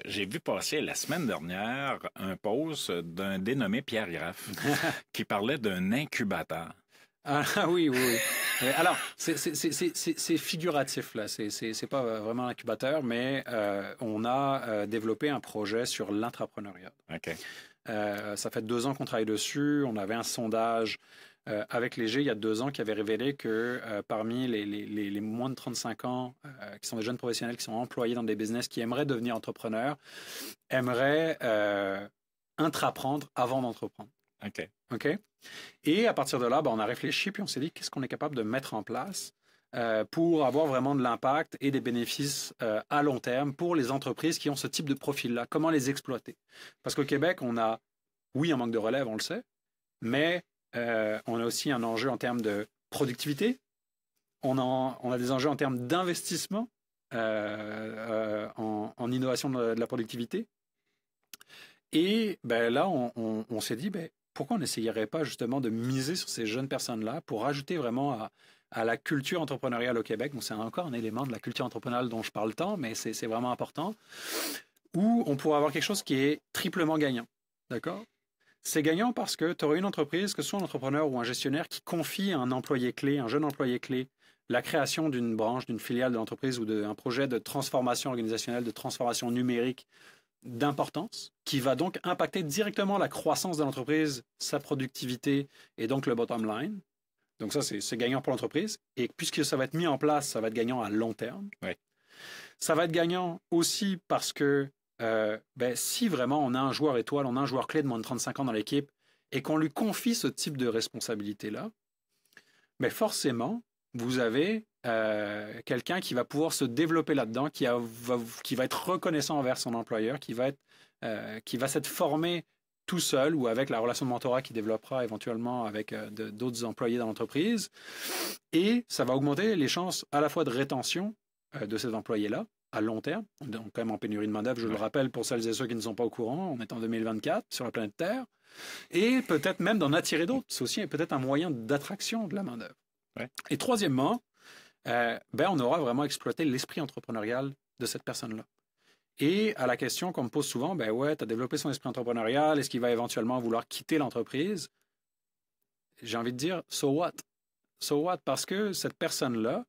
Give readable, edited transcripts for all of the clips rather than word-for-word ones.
J'ai vu passer la semaine dernière un post d'un dénommé Pierre Graff qui parlait d'un incubateur. Ah oui, oui, oui. Alors, c'est figuratif là. C'est pas vraiment l'incubateur, mais on a développé un projet sur l'intrapreneuriat. OK. Ça fait 2 ans qu'on travaille dessus. On avait un sondage avec Léger il y a 2 ans qui avait révélé que parmi les moins de 35 ans, qui sont des jeunes professionnels qui sont employés dans des business, qui aimeraient devenir entrepreneurs, aimeraient intraprendre avant d'entreprendre. OK. OK? Et à partir de là, ben, on a réfléchi puis on s'est dit qu'est-ce qu'on est capable de mettre en place pour avoir vraiment de l'impact et des bénéfices à long terme pour les entreprises qui ont ce type de profil-là. Comment les exploiter? Parce qu'au Québec, on a, oui, un manque de relève, on le sait, mais on a aussi un enjeu en termes de productivité. On a des enjeux en termes d'investissement en innovation de la productivité. Et ben, là, on s'est dit, ben, pourquoi on n'essayerait pas justement de miser sur ces jeunes personnes-là pour ajouter vraiment à la culture entrepreneuriale au Québec. Bon, c'est encore un élément de la culture entrepreneuriale dont je parle tant, mais c'est vraiment important, où on pourrait avoir quelque chose qui est triplement gagnant. D'accord? C'est gagnant parce que tu aurais une entreprise, que ce soit un entrepreneur ou un gestionnaire, qui confie à un employé clé, un jeune employé clé, la création d'une branche, d'une filiale de l'entreprise ou d'un projet de transformation organisationnelle, de transformation numérique d'importance, qui va donc impacter directement la croissance de l'entreprise, sa productivité et donc le bottom line. Donc ça, c'est gagnant pour l'entreprise. Et puisque ça va être mis en place, ça va être gagnant à long terme. Oui. Ça va être gagnant aussi parce que ben, si vraiment on a un joueur étoile, on a un joueur clé de moins de 35 ans dans l'équipe et qu'on lui confie ce type de responsabilité-là, ben forcément, vous avez quelqu'un qui va pouvoir se développer là-dedans, qui va être reconnaissant envers son employeur, qui va s'être formé tout seul ou avec la relation de mentorat qu'il développera éventuellement avec d'autres employés dans l'entreprise. Et ça va augmenter les chances à la fois de rétention de ces employés-là à long terme. On est quand même en pénurie de main-d'œuvre, je le rappelle pour celles et ceux qui ne sont pas au courant, on est en 2024 sur la planète Terre. Et peut-être même d'en attirer d'autres. C'est aussi peut-être un moyen d'attraction de la main-d'œuvre. Ouais. Et troisièmement, ben on aura vraiment exploité l'esprit entrepreneurial de cette personne-là. Et à la question qu'on me pose souvent, ben ouais, tu as développé son esprit entrepreneurial, est-ce qu'il va éventuellement vouloir quitter l'entreprise? J'ai envie de dire, so what? So what? Parce que cette personne-là,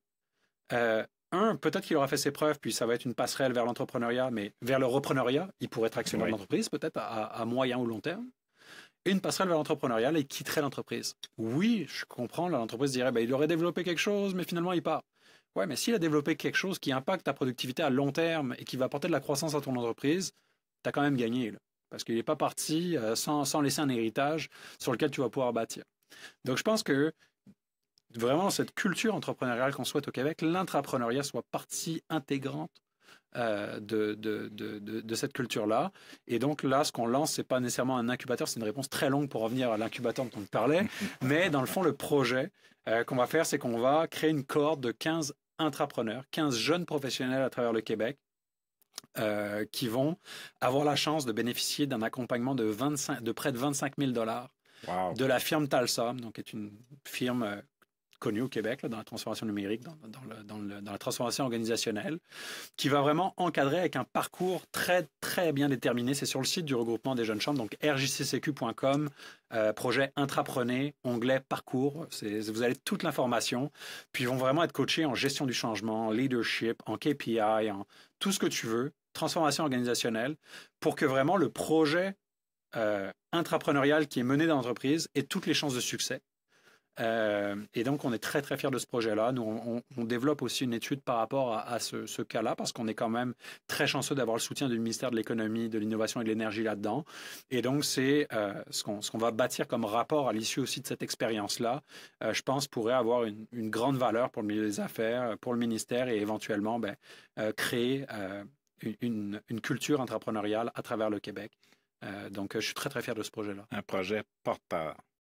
peut-être qu'il aura fait ses preuves, puis ça va être une passerelle vers l'entrepreneuriat, mais vers le repreneuriat, il pourrait être actionnaire d'entreprise, peut-être à moyen ou long terme. Une passerelle vers l'entrepreneuriat et il quitterait l'entreprise. Oui, je comprends, l'entreprise dirait, ben, il aurait développé quelque chose, mais finalement, il part. Ouais, mais s'il a développé quelque chose qui impacte ta productivité à long terme et qui va apporter de la croissance à ton entreprise, tu as quand même gagné. Là, parce qu'il n'est pas parti sans laisser un héritage sur lequel tu vas pouvoir bâtir. Donc, je pense que vraiment, cette culture entrepreneuriale qu'on souhaite au Québec, l'intrapreneuriat soit partie intégrante de cette culture-là. Et donc là, ce qu'on lance, c'est pas nécessairement un incubateur, c'est une réponse très longue pour revenir à l'incubateur dont on parlait. Mais dans le fond, le projet qu'on va faire, c'est qu'on va créer une cohorte de 15 intrapreneurs, 15 jeunes professionnels à travers le Québec qui vont avoir la chance de bénéficier d'un accompagnement de près de 25 000 wow. de la firme Talsom, donc qui est une firme connue au Québec là, dans la transformation numérique, dans la transformation organisationnelle, qui va vraiment encadrer avec un parcours très, très bien déterminé. C'est sur le site du regroupement des jeunes chambres, donc rjccq.com, projet intraprenez, onglet parcours. Vous avez toute l'information. Puis ils vont vraiment être coachés en gestion du changement, en leadership, en KPI, en tout ce que tu veux, transformation organisationnelle, pour que vraiment le projet intrapreneurial qui est mené dans l'entreprise ait toutes les chances de succès. Et donc, on est très, très fiers de ce projet-là. Nous, on développe aussi une étude par rapport à ce cas-là, parce qu'on est quand même très chanceux d'avoir le soutien du ministère de l'Économie, de l'Innovation et de l'Énergie là-dedans. Et donc, c'est ce qu'on va bâtir comme rapport à l'issue aussi de cette expérience-là, je pense, pourrait avoir une grande valeur pour le milieu des affaires, pour le ministère et éventuellement créer une culture entrepreneuriale à travers le Québec. Donc, je suis très, très fier de ce projet-là. Un projet porteur.